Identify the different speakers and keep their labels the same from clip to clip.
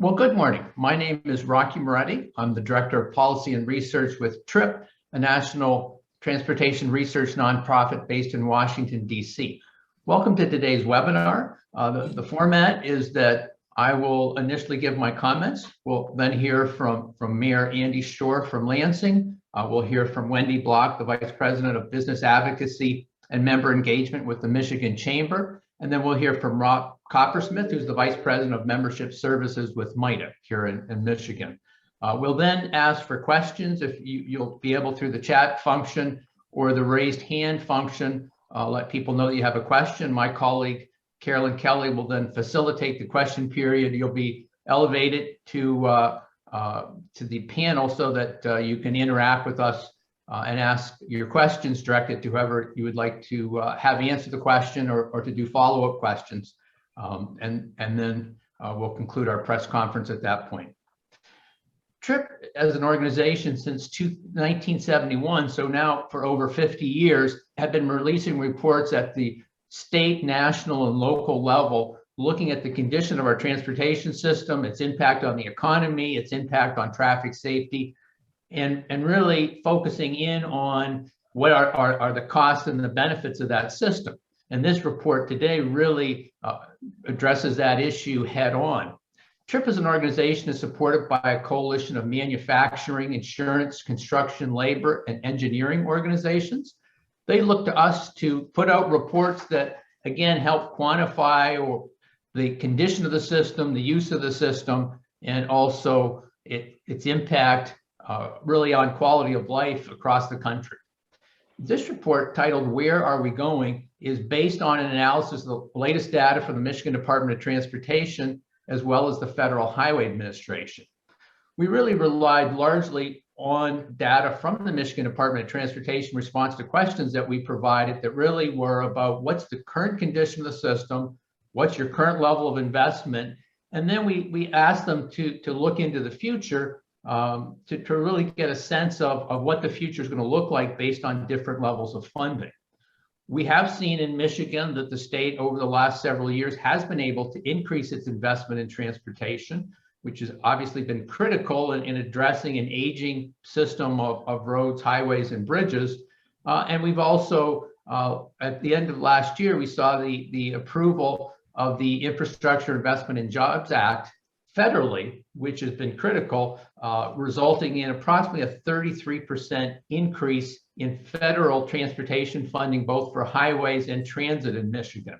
Speaker 1: Well, good morning. My name is Rocky Moretti. I'm the Director of Policy and Research with TRIP, a national transportation research nonprofit based in Washington, D.C. Welcome to today's webinar. The format is that I will initially give my comments. We'll then hear from Mayor Andy Shore from Lansing. We'll hear from Wendy Block, the Vice President of Business Advocacy and Member Engagement with the Michigan Chamber. And then we'll hear from Rob Coppersmith, who's the Vice President of Membership Services with MITA here in Michigan. We'll then ask for questions. If you'll be able through the chat function or the raised hand function, let people know that you have a question. My colleague, Carolyn Kelly, will then facilitate the question period. You'll be elevated to the panel so that you can interact with us and ask your questions directed to whoever you would like to have answer the question or to do follow-up questions. And then we'll conclude our press conference at that point. TRIP as an organization since 1971, so now for over 50 years, have been releasing reports at the state, national, and local level, looking at the condition of our transportation system, its impact on the economy, its impact on traffic safety, and really focusing in on what are the costs and the benefits of that system. And this report today really addresses that issue head on. TRIP as an organization is supported by a coalition of manufacturing, insurance, construction, labor, and engineering organizations. They look to us to put out reports that, again, help quantify the condition of the system, the use of the system, and also its impact really on quality of life across the country. This report, titled "Where Are We Going?" is based on an analysis of the latest data from the Michigan Department of Transportation, as well as the Federal Highway Administration. We really relied largely on data from the Michigan Department of Transportation response to questions that we provided that really were about what's the current condition of the system, what's your current level of investment, and then we asked them to look into the future to really get a sense of what the future is going to look like based on different levels of funding. We have seen in Michigan that the state over the last several years has been able to increase its investment in transportation, which has obviously been critical in addressing an aging system of roads, highways, and bridges. And we've also, at the end of last year, we saw the approval of the Infrastructure Investment and Jobs Act federally, which has been critical, resulting in approximately a 33% increase in federal transportation funding, both for highways and transit in Michigan.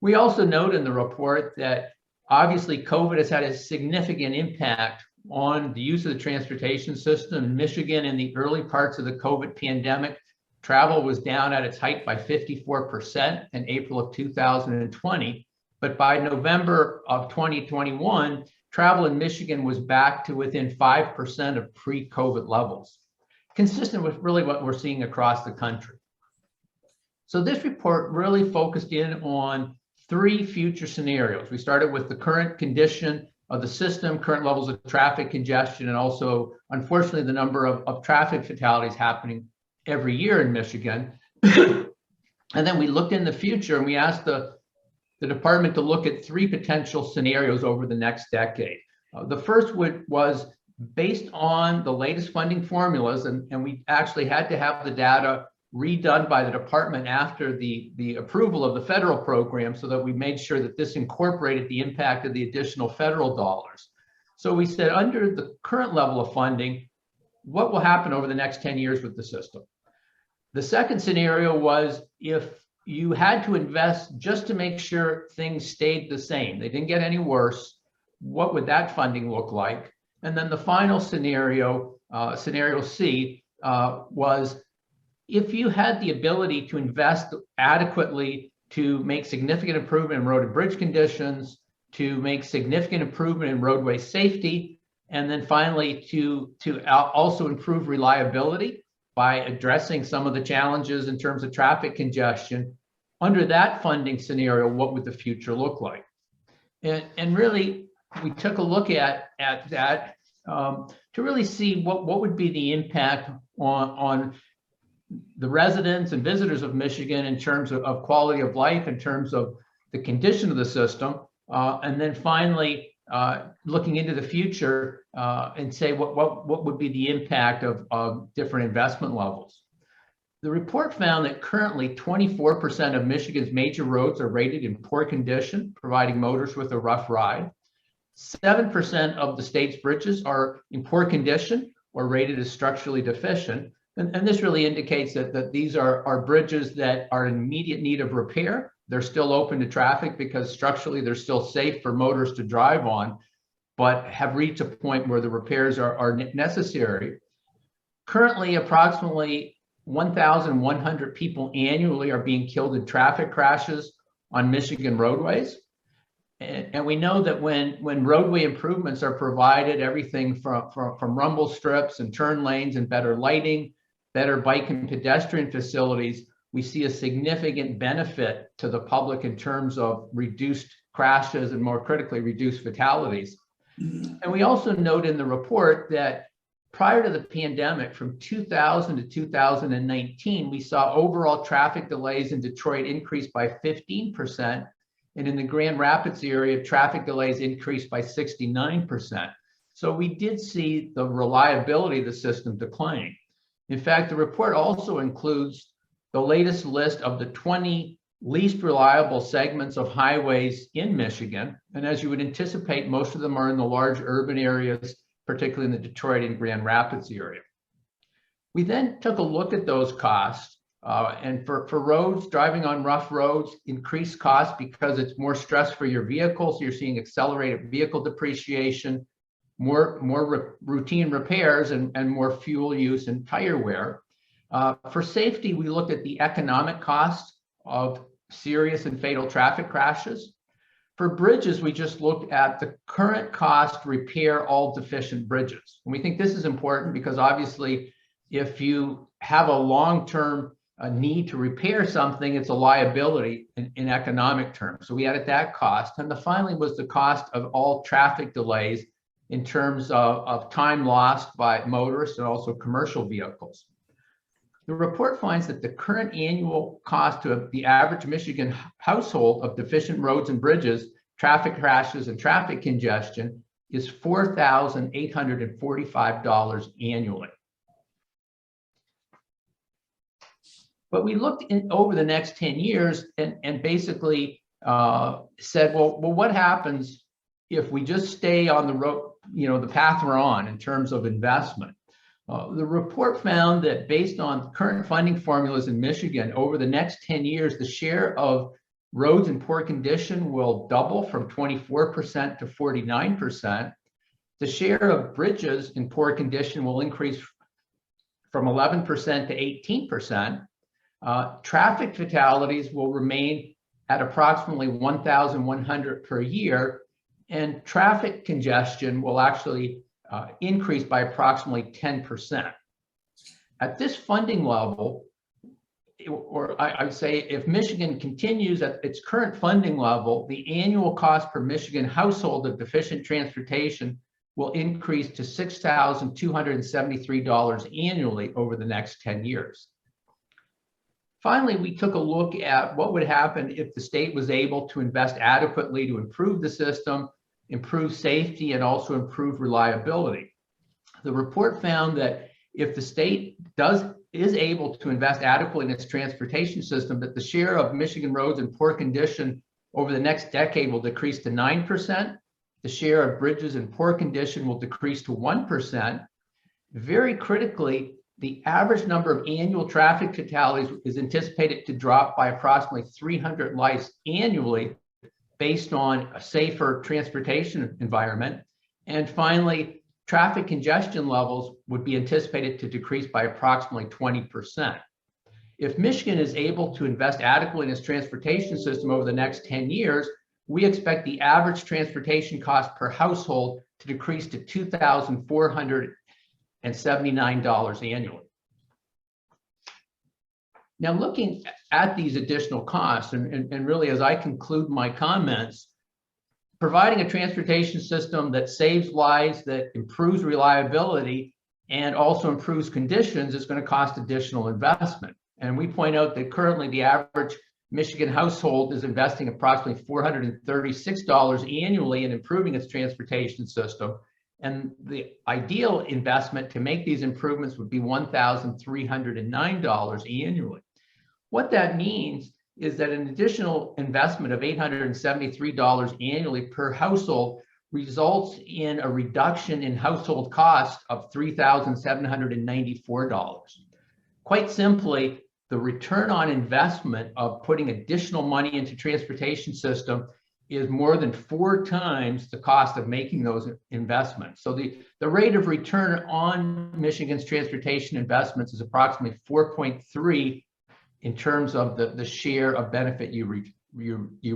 Speaker 1: We also note in the report that obviously COVID has had a significant impact on the use of the transportation system in Michigan. In the early parts of the COVID pandemic, travel was down at its height by 54% in April of 2020. But by November of 2021, travel in Michigan was back to within 5% of pre-COVID levels, consistent with really what we're seeing across the country. So this report really focused in on three future scenarios. We started with the current condition of the system, current levels of traffic congestion, and also, unfortunately, the number of traffic fatalities happening every year in Michigan. And then we looked in the future and we asked the department to look at three potential scenarios over the next decade. The first was based on the latest funding formulas, and we actually had to have the data redone by the department after the approval of the federal program so that we made sure that this incorporated the impact of the additional federal dollars. So we said, under the current level of funding, what will happen over the next 10 years with the system? The second scenario was if you had to invest just to make sure things stayed the same, they didn't get any worse, what would that funding look like? And then the final scenario, scenario C, was if you had the ability to invest adequately to make significant improvement in road and bridge conditions, to make significant improvement in roadway safety, and then finally to also improve reliability by addressing some of the challenges in terms of traffic congestion. Under that funding scenario, what would the future look like? And really, we took a look at that to really see what would be the impact on the residents and visitors of Michigan in terms of quality of life, in terms of the condition of the system, and then finally looking into the future and say what would be the impact of different investment levels. The report found that currently 24% of Michigan's major roads are rated in poor condition, providing motorists with a rough ride. 7% of the state's bridges are in poor condition or rated as structurally deficient. And this really indicates that these are bridges that are in immediate need of repair. They're still open to traffic because structurally they're still safe for motorists to drive on, but have reached a point where the repairs are necessary. Currently, approximately 1,100 people annually are being killed in traffic crashes on Michigan roadways. And we know that when roadway improvements are provided, everything from rumble strips and turn lanes and better lighting, better bike and pedestrian facilities, we see a significant benefit to the public in terms of reduced crashes and, more critically, reduced fatalities. And we also note in the report that prior to the pandemic, from 2000 to 2019, we saw overall traffic delays in Detroit increase by 15%, and in the Grand Rapids area, traffic delays increased by 69%. So we did see the reliability of the system declining. In fact, the report also includes the latest list of the 20 least reliable segments of highways in Michigan. And as you would anticipate, most of them are in the large urban areas, particularly in the Detroit and Grand Rapids area. We then took a look at those costs. And for roads, driving on rough roads, increased costs because it's more stress for your vehicle. So you're seeing accelerated vehicle depreciation, more routine repairs, and more fuel use and tire wear. For safety, we looked at the economic cost of serious and fatal traffic crashes. For bridges, we just looked at the current cost to repair all deficient bridges. And we think this is important because obviously, if you have a long-term need to repair something, it's a liability in economic terms. So we added that cost. And finally was the cost of all traffic delays in terms of time lost by motorists and also commercial vehicles. The report finds that the current annual cost to the average Michigan household of deficient roads and bridges, traffic crashes, and traffic congestion is $4,845 annually. But we looked over the next 10 years and basically said, well, what happens if we just stay on the road, the path we're on in terms of investment? The report found that based on current funding formulas in Michigan, over the next 10 years, the share of roads in poor condition will double from 24% to 49%. The share of bridges in poor condition will increase from 11% to 18%. Traffic fatalities will remain at approximately 1,100 per year, and traffic congestion will actually increase by approximately 10%. At this funding level, or I would say if Michigan continues at its current funding level, the annual cost per Michigan household of deficient transportation will increase to $6,273 annually over the next 10 years. Finally, we took a look at what would happen if the state was able to invest adequately to improve the system, improve safety, and also improve reliability. The report found that if the state is able to invest adequately in its transportation system, that the share of Michigan roads in poor condition over the next decade will decrease to 9%. The share of bridges in poor condition will decrease to 1%. Very critically, the average number of annual traffic fatalities is anticipated to drop by approximately 300 lives annually based on a safer transportation environment. And finally, traffic congestion levels would be anticipated to decrease by approximately 20%. If Michigan is able to invest adequately in its transportation system over the next 10 years, we expect the average transportation cost per household to decrease to $2,479 annually. Now, looking at these additional costs, and really as I conclude my comments, providing a transportation system that saves lives, that improves reliability, and also improves conditions is going to cost additional investment. And we point out that currently the average Michigan household is investing approximately $436 annually in improving its transportation system. And the ideal investment to make these improvements would be $1,309 annually. What that means is that an additional investment of $873 annually per household results in a reduction in household cost of $3,794. Quite simply, the return on investment of putting additional money into transportation system is more than 4 times the cost of making those investments. So the rate of return on Michigan's transportation investments is approximately 4.3 in terms of the share of benefit you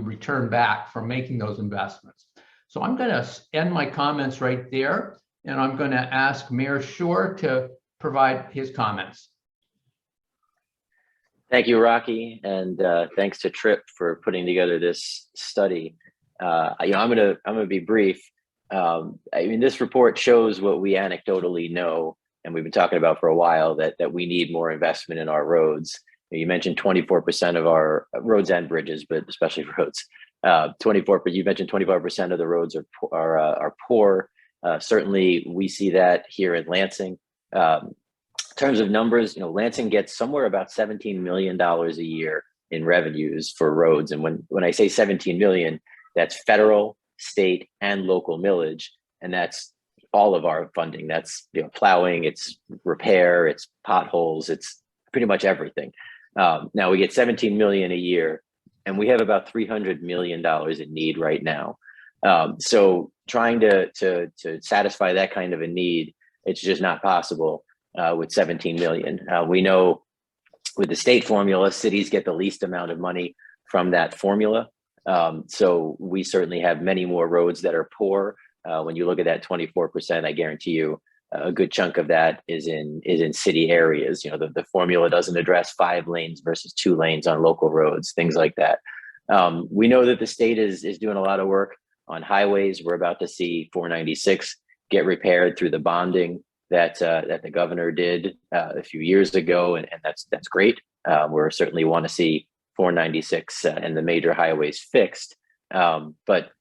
Speaker 1: return back from making those investments. So I'm going to end my comments right there, and I'm going to ask Mayor Shore to provide his comments.
Speaker 2: Thank you, Rocky, and thanks to Tripp for putting together this study. I'm gonna be brief. I mean, this report shows what we anecdotally know, and we've been talking about for a while, that we need more investment in our roads. You mentioned 24% of our roads and bridges, but especially roads. 24, but you mentioned 25% of the roads are poor. Certainly, we see that here in Lansing. In terms of numbers, Lansing gets somewhere about $17 million a year in revenues for roads. And when I say 17 million, that's federal, state, and local millage. And that's all of our funding. That's plowing, it's repair, it's potholes, it's pretty much everything. Now we get 17 million a year, and we have about $300 million in need right now. So trying to satisfy that kind of a need, it's just not possible with 17 million. We know with the state formula, cities get the least amount of money from that formula. So we certainly have many more roads that are poor. When you look at that 24%, I guarantee you a good chunk of that is in city areas. The formula doesn't address 5 lanes versus 2 lanes on local roads, things like that. We know that the state is doing a lot of work on highways. We're about to see 496 get repaired through the bonding that the governor did a few years ago, and that's great. We certainly want to see 496 and the major highways fixed. But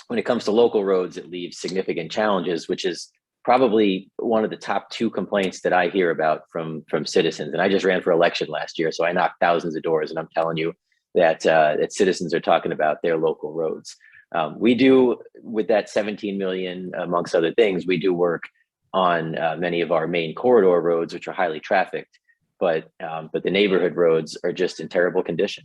Speaker 2: when it comes to local roads, it leaves significant challenges, which is probably one of the top 2 complaints that I hear about from citizens. And I just ran for election last year, so I knocked thousands of doors, and I'm telling you that citizens are talking about their local roads. We do, with that 17 million, amongst other things, we do work on many of our main corridor roads, which are highly trafficked, but the neighborhood roads are just in terrible condition.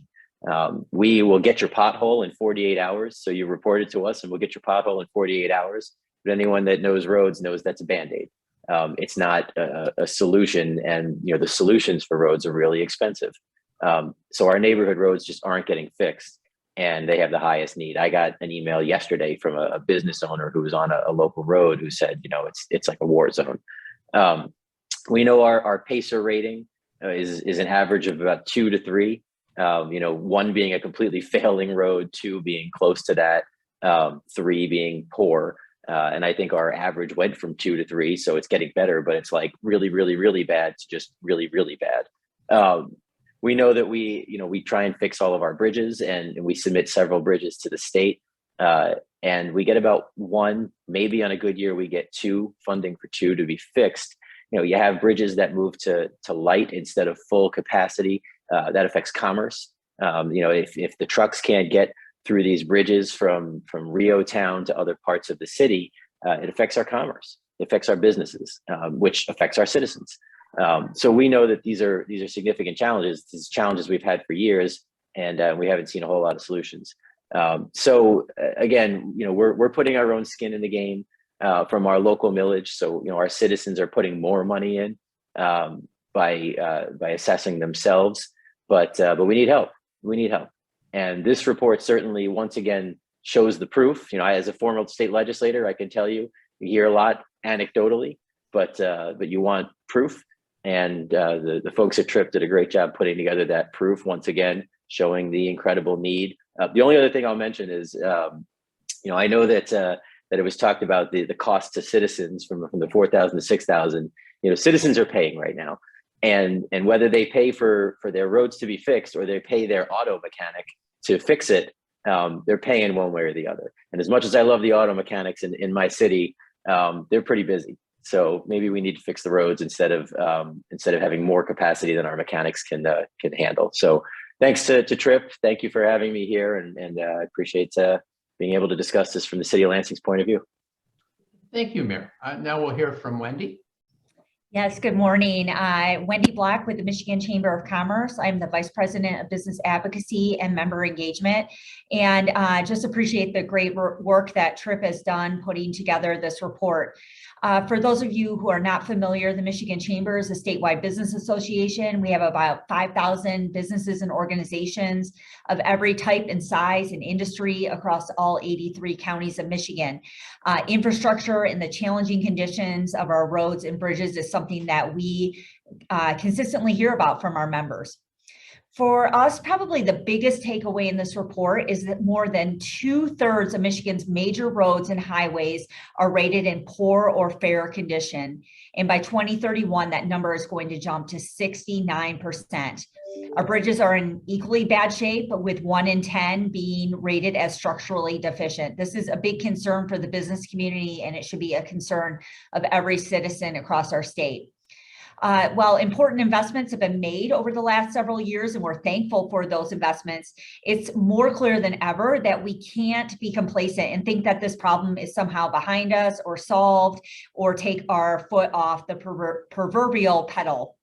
Speaker 2: We will get your pothole in 48 hours. So you report it to us and we'll get your pothole in 48 hours. But anyone that knows roads knows that's a Band-Aid. It's not a solution, and the solutions for roads are really expensive. So our neighborhood roads just aren't getting fixed, and they have the highest need. I got an email yesterday from a business owner who was on a local road who said, it's like a war zone. We know our PACER rating is an average of about 2 to 3. 1 being a completely failing road, 2 being close to that, 3 being poor. And I think our average went from 2 to 3, so it's getting better, but it's like really, really, really bad to just really, really bad. We know that we try and fix all of our bridges, and we submit several bridges to the state, and we get about 1, maybe on a good year, we get 2 funding for 2 to be fixed. You have bridges that move to light instead of full capacity. That affects commerce. If the trucks can't get through these bridges from Rio town to other parts of the city, it affects our commerce. It affects our businesses, which affects our citizens. So we know that these are significant challenges. These challenges we've had for years, and we haven't seen a whole lot of solutions. So again, we're putting our own skin in the game from our local millage. So our citizens are putting more money in by assessing themselves, but we need help. We need help. And this report certainly, once again, shows the proof. As a former state legislator, I can tell you hear a lot anecdotally, but you want proof. And the folks at Tripp did a great job putting together that proof, once again, showing the incredible need. The only other thing I'll mention is, I know that it was talked about the cost to citizens from the 4,000 to 6,000. Citizens are paying right now. and whether they pay for their roads to be fixed or they pay their auto mechanic to fix it, they're paying one way or the other. And as much as I love the auto mechanics in my city, they're pretty busy. So maybe we need to fix the roads instead of having more capacity than our mechanics can handle. So thanks to Tripp. Thank you for having me here, and I appreciate being able to discuss this from the City of Lansing's point of view.
Speaker 1: Thank you, Mayor. Now we'll hear from Wendy.
Speaker 3: Yes, good morning. Wendy Black with the Michigan Chamber of Commerce. I'm the Vice President of Business Advocacy and Member Engagement, and just appreciate the great work that Tripp has done putting together this report. For those of you who are not familiar, the Michigan Chamber is a statewide business association. We have about 5,000 businesses and organizations of every type and size and industry across all 83 counties of Michigan. Infrastructure and the challenging conditions of our roads and bridges is something that we consistently hear about from our members. For us, probably the biggest takeaway in this report is that more than 2/3 of Michigan's major roads and highways are rated in poor or fair condition. And by 2031, that number is going to jump to 69%. Our bridges are in equally bad shape, but with 1 in 10 being rated as structurally deficient. This is a big concern for the business community, and it should be a concern of every citizen across our state. While important investments have been made over the last several years, and we're thankful for those investments, it's more clear than ever that we can't be complacent and think that this problem is somehow behind us or solved or take our foot off the proverbial pedal.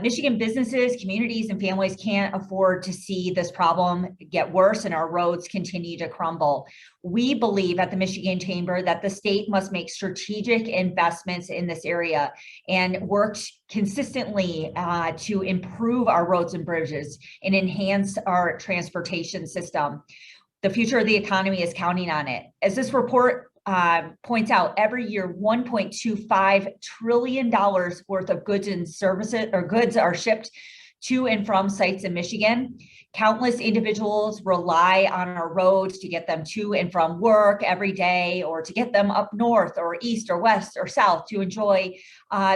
Speaker 3: Michigan businesses, communities, and families can't afford to see this problem get worse and our roads continue to crumble. We believe at the Michigan Chamber that the state must make strategic investments in this area and work consistently to improve our roads and bridges and enhance our transportation system. The future of the economy is counting on it. As this report points out, every year $1.25 trillion worth of goods and services or goods are shipped to and from sites in Michigan. Countless individuals rely on our roads to get them to and from work every day, or to get them up north or east or west or south to enjoy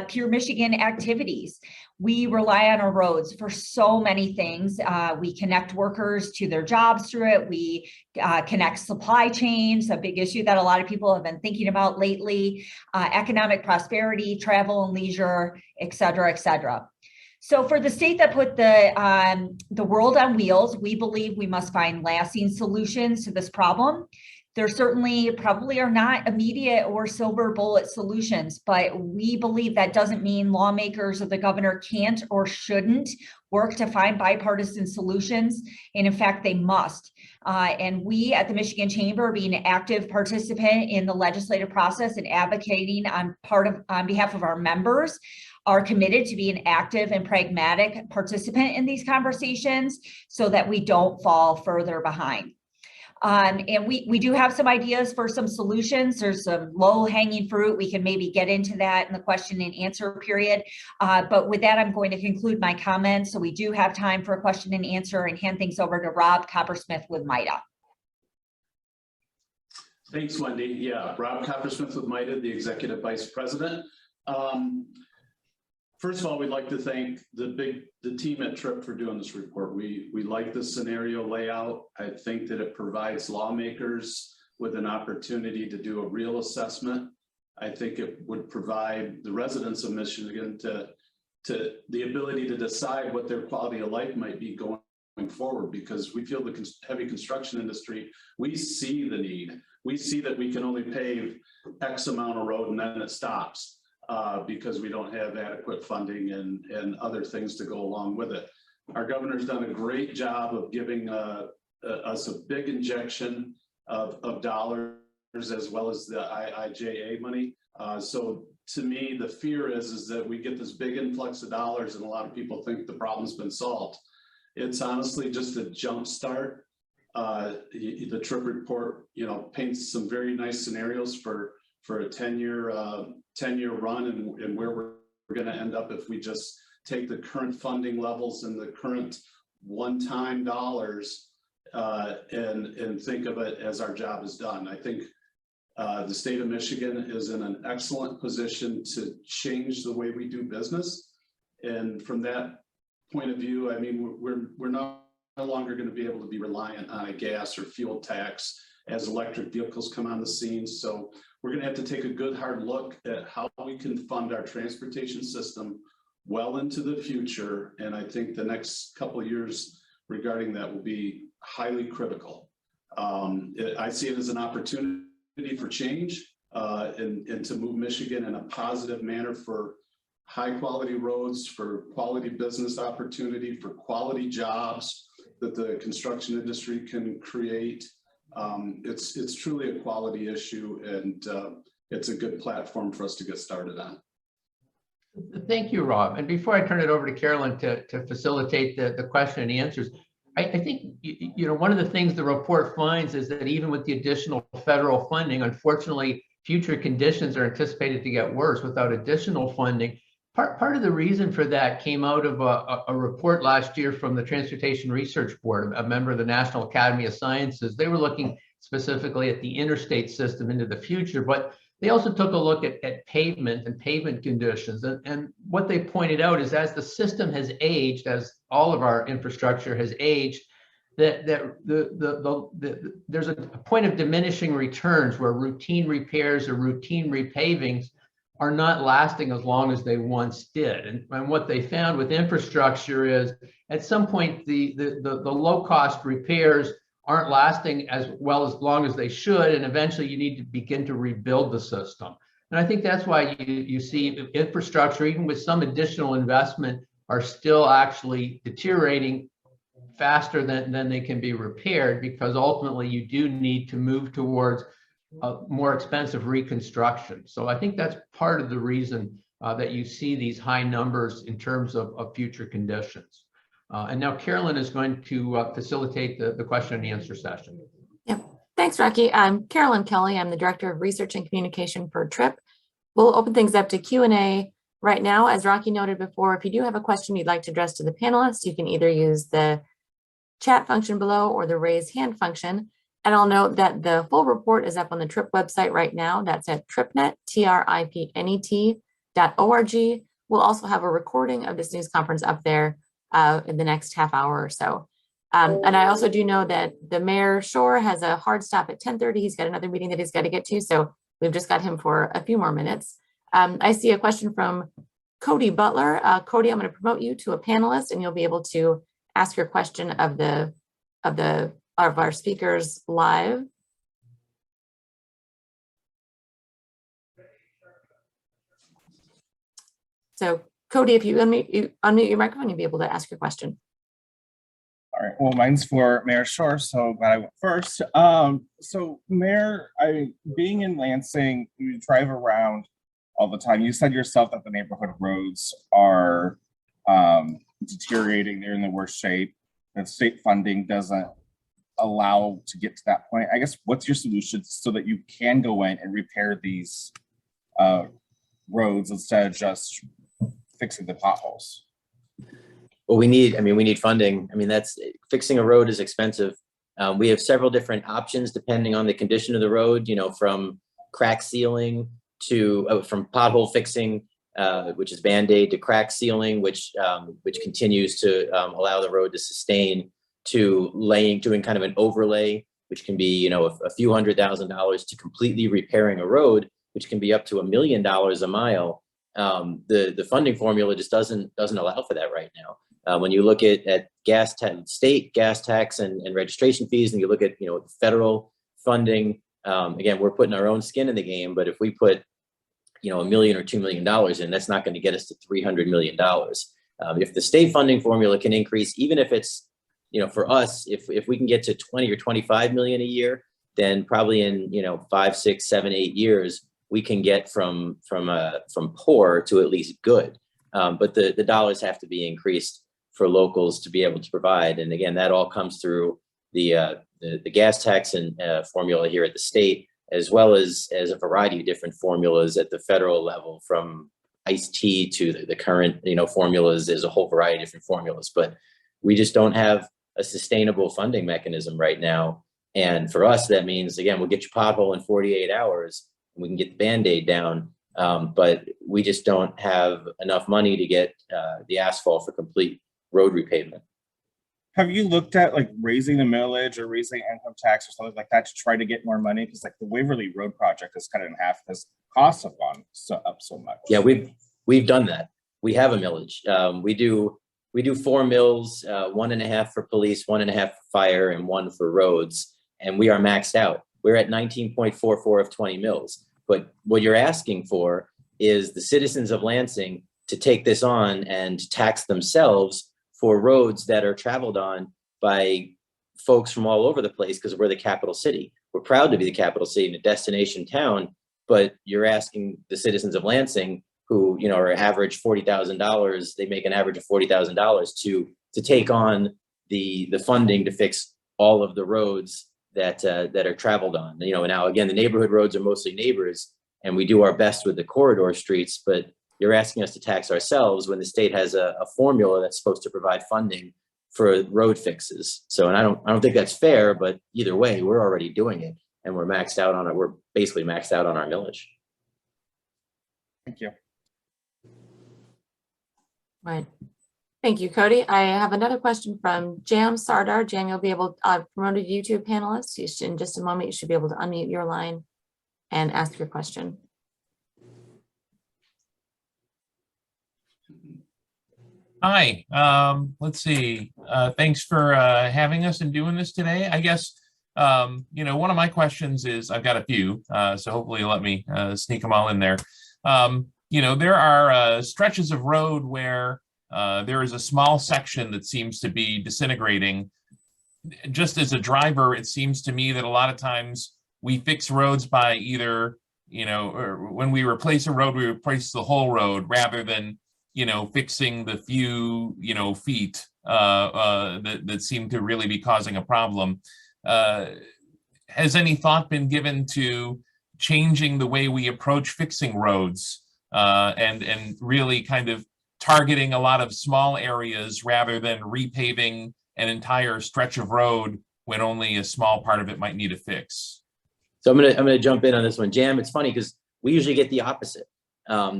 Speaker 3: pure Michigan activities. We rely on our roads for so many things. We connect workers to their jobs through it. We connect supply chains, a big issue that a lot of people have been thinking about lately, economic prosperity, travel and leisure, et cetera, et cetera. So for the state that put the world on wheels, we believe we must find lasting solutions to this problem. There certainly probably are not immediate or silver bullet solutions, but we believe that doesn't mean lawmakers or the governor can't or shouldn't work to find bipartisan solutions. And in fact, they must. And we at the Michigan Chamber, being an active participant in the legislative process and advocating on behalf of our members, are committed to be an active and pragmatic participant in these conversations so that we don't fall further behind. And we do have some ideas for some solutions. There's some low-hanging fruit. We can maybe get into that in the question and answer period. But with that, I'm going to conclude my comments. So we do have time for a question and answer, and hand things over to Rob Coppersmith with MITA.
Speaker 4: Thanks, Wendy. Yeah, Rob Coppersmith with MITA, the Executive Vice President. First of all, we'd like to thank the team at Tripp for doing this report. We like the scenario layout. I think that it provides lawmakers with an opportunity to do a real assessment. I think it would provide the residents of Michigan to the ability to decide what their quality of life might be going forward, because we feel the heavy construction industry, we see the need. We see that we can only pave X amount of road and then it stops. Because we don't have adequate funding and other things to go along with it. Our governor's done a great job of giving us a big injection of dollars, as well as the IIJA money. So to me, the fear is that we get this big influx of dollars and a lot of people think the problem's been solved. It's honestly just a jump start. The Tripp report, paints some very nice scenarios for a 10-year run and where we're going to end up if we just take the current funding levels and the current one-time dollars and think of it as our job is done. I think the state of Michigan is in an excellent position to change the way we do business. And from that point of view, I mean, we're no longer going to be able to be reliant on a gas or fuel tax as electric vehicles come on the scene. So we're going to have to take a good hard look at how we can fund our transportation system well into the future. And I think the next couple of years regarding that will be highly critical. I see it as an opportunity for change and to move Michigan in a positive manner for high quality roads, for quality business opportunity, for quality jobs that the construction industry can create. It's truly a quality issue, and it's a good platform for us to get started on.
Speaker 1: Thank you, Rob. And before I turn it over to Carolyn to facilitate the question and answers, I think, one of the things the report finds is that even with the additional federal funding, unfortunately, future conditions are anticipated to get worse without additional funding. Part of the reason for that came out of a report last year from the Transportation Research Board, a member of the National Academy of Sciences. They were looking specifically at the interstate system into the future, but they also took a look at pavement and pavement conditions. And what they pointed out is as the system has aged, as all of our infrastructure has aged, that there's a point of diminishing returns where routine repairs or routine repavings are not lasting as long as they once did. And what they found with infrastructure is at some point, the low-cost repairs aren't lasting as long as they should. And eventually you need to begin to rebuild the system. And I think that's why you see infrastructure, even with some additional investment, are still actually deteriorating faster than they can be repaired, because ultimately you do need to move towards a more expensive reconstruction. So I think that's part of the reason that you see these high numbers in terms of future conditions. And now Carolyn is going to facilitate the question and answer session.
Speaker 5: Yep. Thanks, Rocky. I'm Carolyn Kelly. I'm the Director of Research and Communication for TRIP. We'll open things up to Q&A right now. As Rocky noted before, if you do have a question you'd like to address to the panelists, you can either use the chat function below or the raise hand function. And I'll note that the full report is up on the TRIP website right now. That's at tripnet, tripnet.org. We'll also have a recording of this news conference up there in the next half hour or so. And I also do know that the Mayor Shore has a hard stop at 10:30. He's got another meeting that he's got to get to. So we've just got him for a few more minutes. I see a question from Cody Butler. Cody, I'm going to promote you to a panelist, and you'll be able to ask your question of our speakers live. So Cody, if you unmute your microphone, you'll be able to ask your question.
Speaker 6: All right, well, mine's for Mayor Shore, so glad I went first. So Mayor, being in Lansing, you drive around all the time. You said yourself that the neighborhood roads are deteriorating, they're in the worst shape. The state funding doesn't allow to get to that point. I guess, what's your solution so that you can go in and repair these roads instead of just fixing the potholes?
Speaker 2: Well, we need funding. That's fixing a road is expensive. We have several different options depending on the condition of the road, from crack sealing to from pothole fixing, which is Band-Aid, to crack sealing, which continues to allow the road to sustain, to doing kind of an overlay, which can be, a few $100,000, to completely repairing a road, which can be up to $1 million a mile. The funding formula just doesn't allow for that right now. When you look at state gas tax and registration fees, and you look at federal funding, again, we're putting our own skin in the game. But if we put $1 million or $2 million in, that's not going to get us to $300 million. If the state funding formula can increase, even if it's for us, if we can get to 20 or 25 million a year, then probably in 5, 6, 7, 8 years, we can get from poor to at least good. But the dollars have to be increased for locals to be able to provide. And again, that all comes through the gas tax and formula here at the state, as well as a variety of different formulas at the federal level, from iced tea to the current formulas. There's a whole variety of different formulas, but we just don't have a sustainable funding mechanism right now. And for us, that means, again, we'll get your pothole in 48 hours and we can get the Band-Aid down. But we just don't have enough money to get the asphalt for complete road repavement.
Speaker 6: Have you looked at like raising the millage or raising income tax or something like that to try to get more money? Because like the Waverly Road project is cut in half because costs have gone up so much.
Speaker 2: Yeah, we've done that. We have a millage. We do 4 mills, 1.5 for police, 1.5 for fire, and 1 for roads. And we are maxed out. We're at 19.44 of 20 mills. But what you're asking for is the citizens of Lansing to take this on and tax themselves for roads that are traveled on by folks from all over the place because we're the capital city. We're proud to be the capital city and a destination town, but you're asking the citizens of Lansing who, you know, are average $40,000, they make an average of $40,000 to take on the funding to fix all of the roads that are traveled on. You know, now again, the neighborhood roads are mostly neighbors, and we do our best with the corridor streets, but you're asking us to tax ourselves when the state has a formula that's supposed to provide funding for road fixes. So, and I don't think that's fair, but either way, we're already doing it, and we're maxed out on it. We're basically maxed out on our millage.
Speaker 6: Thank you.
Speaker 5: Right. Thank you, Cody. I have another question from Jam Sardar. Jam, you'll be able to promoted YouTube panelist. In just a moment, you should be able to unmute your line and ask your question.
Speaker 7: Hi, let's see. Thanks for having us and doing this today. I guess, you know, one of my questions is, I've got a few, so hopefully you'll let me sneak them all in there. You know, there are stretches of road where there is a small section that seems to be disintegrating. Just as a driver, it seems to me that a lot of times we fix roads by either, you know, or when we replace a road, we replace the whole road rather than, you know, fixing the few, you know, feet that seem to really be causing a problem. Has any thought been given to changing the way we approach fixing roads and really kind of targeting a lot of small areas rather than repaving an entire stretch of road when only a small part of it might need a fix?
Speaker 2: So I'm gonna jump in on this one, Jam. It's funny because we usually get the opposite.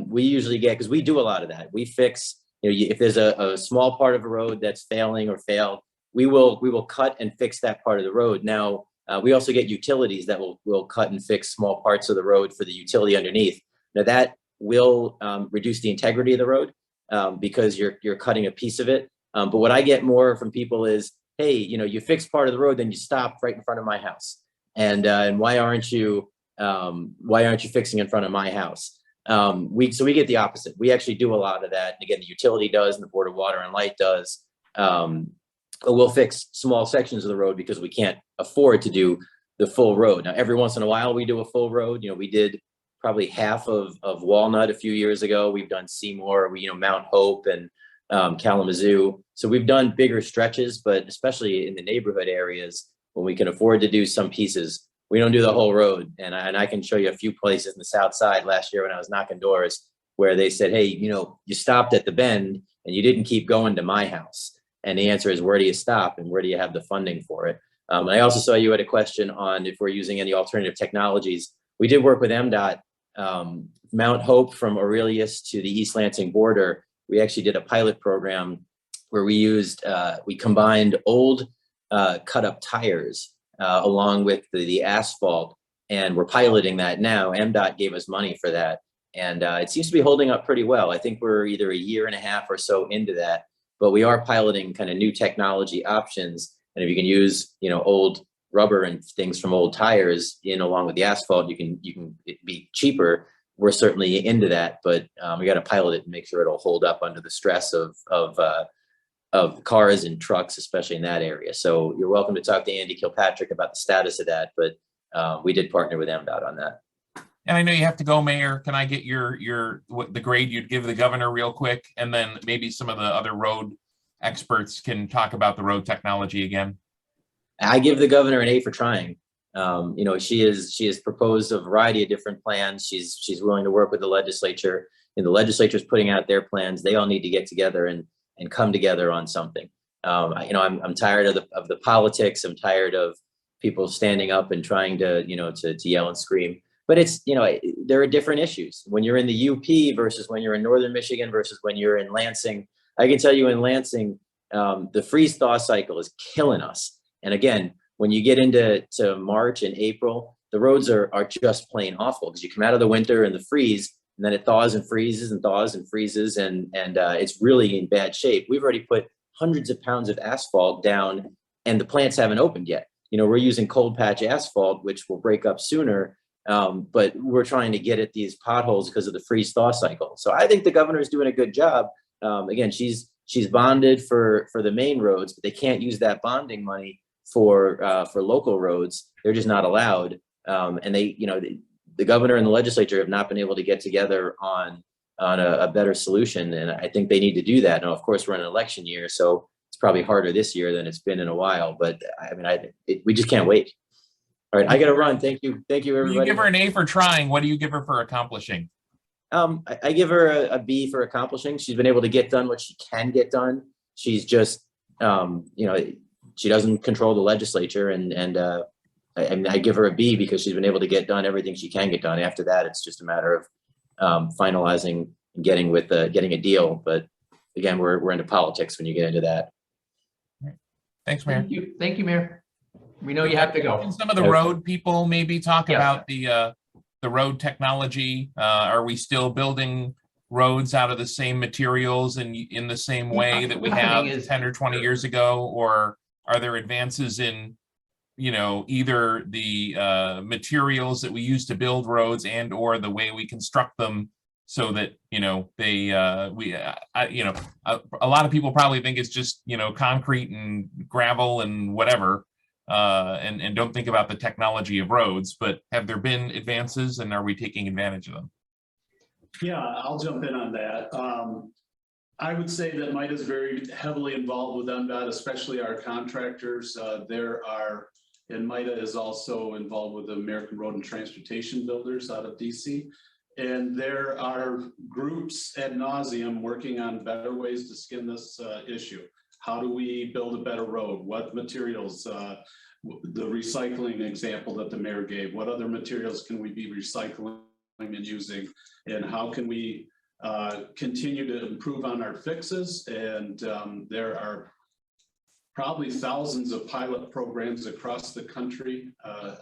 Speaker 2: We usually get, because we do a lot of that. We fix, you know, if there's a small part of a road that's failing or failed, we will cut and fix that part of the road. Now, we also get utilities that will cut and fix small parts of the road for the utility underneath. Now that will reduce the integrity of the road because you're cutting a piece of it. But what I get more from people is, hey, you know, you fix part of the road, then you stop right in front of my house. And why aren't you fixing in front of my house? So we get the opposite. We actually do a lot of that. And again, the utility does, and the Board of Water and Light does. We'll fix small sections of the road because we can't afford to do the full road. Now, every once in a while, we do a full road. You know, we did probably half of Walnut a few years ago. We've done Seymour, Mount Hope and Kalamazoo. So we've done bigger stretches, but especially in the neighborhood areas, when we can afford to do some pieces, we don't do the whole road. And I can show you a few places in the South Side last year when I was knocking doors where they said, hey, you know, you stopped at the bend and you didn't keep going to my house. And the answer is, where do you stop and where do you have the funding for it? And I also saw you had a question on if we're using any alternative technologies. We did work with MDOT, Mount Hope from Aurelius to the East Lansing border. We actually did a pilot program where we combined old cut up tires along with the asphalt, and we're piloting that now. MDOT gave us money for that, and it seems to be holding up pretty well. I think we're either 1.5 years or so into that, but we are piloting kind of new technology options. And if you can use, you know, old rubber and things from old tires in along with the asphalt, you can it'd be cheaper. We're certainly into that, but we got to pilot it and make sure it'll hold up under the stress of cars and trucks, especially in that area. So you're welcome to talk to Andy Kilpatrick about the status of that, but we did partner with MDOT on that.
Speaker 7: And I know you have to go, Mayor. Can I get the grade you'd give the governor real quick? And then maybe some of the other road experts can talk about the road technology again.
Speaker 2: I give the governor an A for trying. You know, she has proposed a variety of different plans. She's willing to work with the legislature, and the legislature's putting out their plans. They all need to get together and come together on something. You know, I'm tired of the politics. I'm tired of people standing up and trying to, you know, to yell and scream. but it's, there are different issues when you're in the UP versus when you're in Northern Michigan versus when you're in Lansing. I can tell you in Lansing, the freeze thaw cycle is killing us. And again, when you get into March and April, the roads are just plain awful because you come out of the winter and the freeze, and then it thaws and freezes and thaws and freezes, and it's really in bad shape. We've already put hundreds of pounds of asphalt down, and the plants haven't opened yet. We're using cold patch asphalt, which will break up sooner, but we're trying to get at these potholes because of the freeze thaw cycle. So I think the governor is doing a good job. Again, she's bonded for the main roads, but they can't use that bonding money for local roads. They're just not allowed. And the governor and the legislature have not been able to get together on a better solution. And I think they need to do that. Now, of course, we're in an election year, so it's probably harder this year than it's been in a while, but I mean, we just can't wait. All right, I gotta run. Thank you, everybody.
Speaker 7: You give her an A for trying. What do you give her for accomplishing?
Speaker 2: I give her a B for accomplishing. She's been able to get done what she can get done. She's just, she doesn't control the legislature, and I give her a B because she's been able to get done everything she can get done. After that, it's just a matter of finalizing and getting a deal. But again, we're into politics when you get into that.
Speaker 7: Thanks, Mayor.
Speaker 1: Thank you, Mayor. We know you have to go.
Speaker 7: Can some of the road people maybe talk about the road technology? Are we still building roads out of the same materials and in the same way that we have 10 or 20 years ago? Or are there advances in, either the materials that we use to build roads and or the way we construct them so that, a lot of people probably think it's just, concrete and gravel and whatever. And don't think about the technology of roads, but have there been advances and are we taking advantage of them?
Speaker 4: Yeah, I'll jump in on that. I would say that MITA is very heavily involved with MDOT, especially our contractors. And MITA is also involved with the American Road and Transportation Builders out of DC. And there are groups ad nauseum working on better ways to skin this issue. How do we build a better road? What materials, the recycling example that the mayor gave, what other materials can we be recycling and using? And how can we continue to improve on our fixes? And there are probably thousands of pilot programs across the country.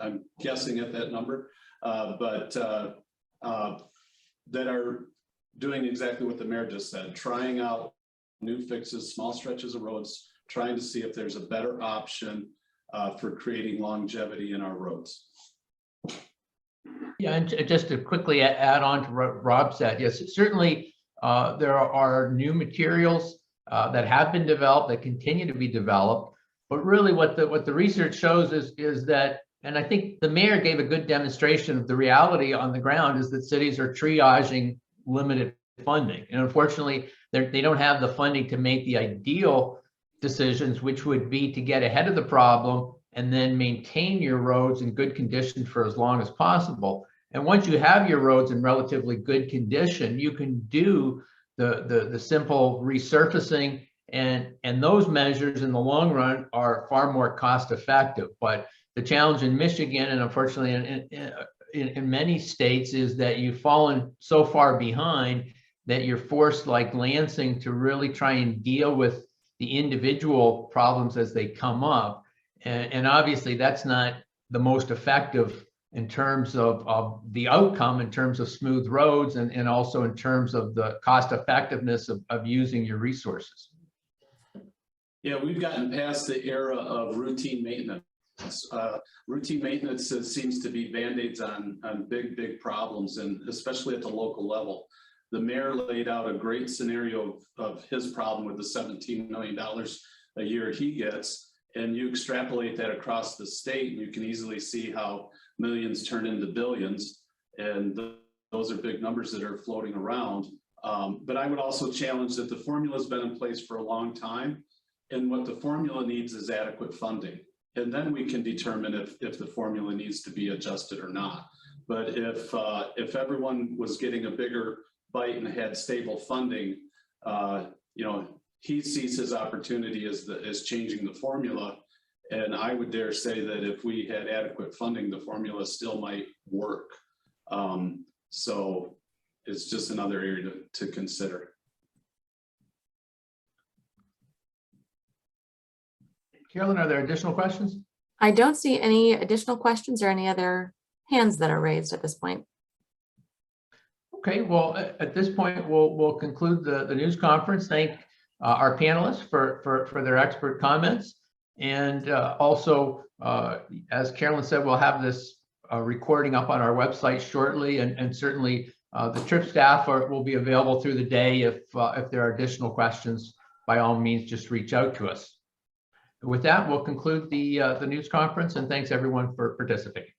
Speaker 4: I'm guessing at that number, but that are doing exactly what the mayor just said, trying out new fixes, small stretches of roads, trying to see if there's a better option for creating longevity in our roads.
Speaker 1: Yeah, and just to quickly add on to what Rob said, yes, certainly there are new materials that have been developed, that continue to be developed, but really what the research shows is that, and I think the mayor gave a good demonstration of the reality on the ground, is that cities are triaging limited funding, and unfortunately they don't have the funding to make the ideal decisions, which would be to get ahead of the problem and then maintain your roads in good condition for as long as possible. And once you have your roads in relatively good condition, you can do the simple resurfacing, and those measures in the long run are far more cost effective. But the challenge in Michigan, and unfortunately in many states, is that you've fallen so far behind that you're forced, like Lansing, to really try and deal with the individual problems as they come up. And obviously that's not the most effective in terms of the outcome, in terms of smooth roads, and also in terms of the cost effectiveness of using your resources.
Speaker 4: Yeah, we've gotten past the era of routine maintenance. Routine maintenance seems to be band-aids on big problems, and especially at the local level. The mayor laid out a great scenario of his problem with the $17 million a year he gets, and you extrapolate that across the state, and you can easily see how millions turn into billions, and those are big numbers that are floating around. But I would also challenge that the formula has been in place for a long time, and what the formula needs is adequate funding. And then we can determine if the formula needs to be adjusted or not. But if everyone was getting a bigger bite and had stable funding, he sees his opportunity as changing the formula. And I would dare say that if we had adequate funding, the formula still might work. So it's just another area to consider.
Speaker 1: Carolyn, are there additional questions?
Speaker 5: I don't see any additional questions or any other hands that are raised at this point.
Speaker 1: Okay, well, at this point, we'll conclude the news conference. Thank our panelists for their expert comments. And also, as Carolyn said, we'll have this recording up on our website shortly, and certainly the TRIP staff will be available through the day if there are additional questions. By all means, just reach out to us. With that, we'll conclude the news conference, and thanks everyone for participating.